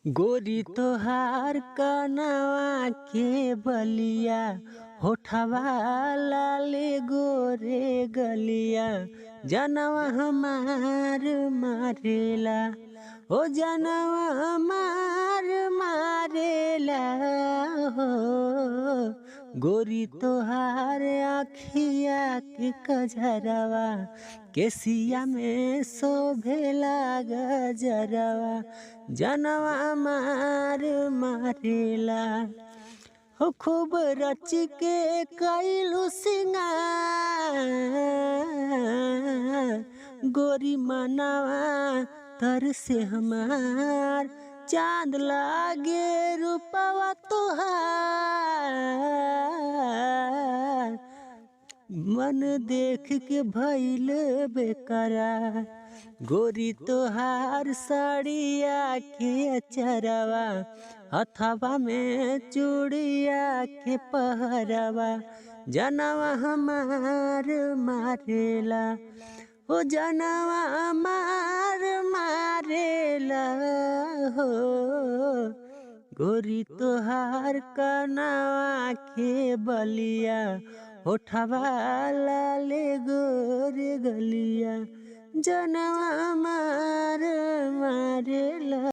गोरी तोहार कनवा के बलिया होठवा लाले गोरे गलिया जनवा हमार मारेला ओ जनवा हमार मारेला हो। गोरी तोहार आखिया के कजरवा केसिया में शोभेला गजरवा जनवा मार मारेला हो। खूब रच के कैलू सिंगार गोरी मनवा तर से हमार चांद लागे रूपवा तुहार। मन देख के भइल बेकरार गोरी तोहार साड़िया के अचरवा हथवा में चूड़िया के पहरवा जनवा हमार मारेला ओ जनवा हमार मारेला हो। गोरी तोहार कनवा के बलिया होठवा लाले गोरे गलिया जनवा हमार मारेला।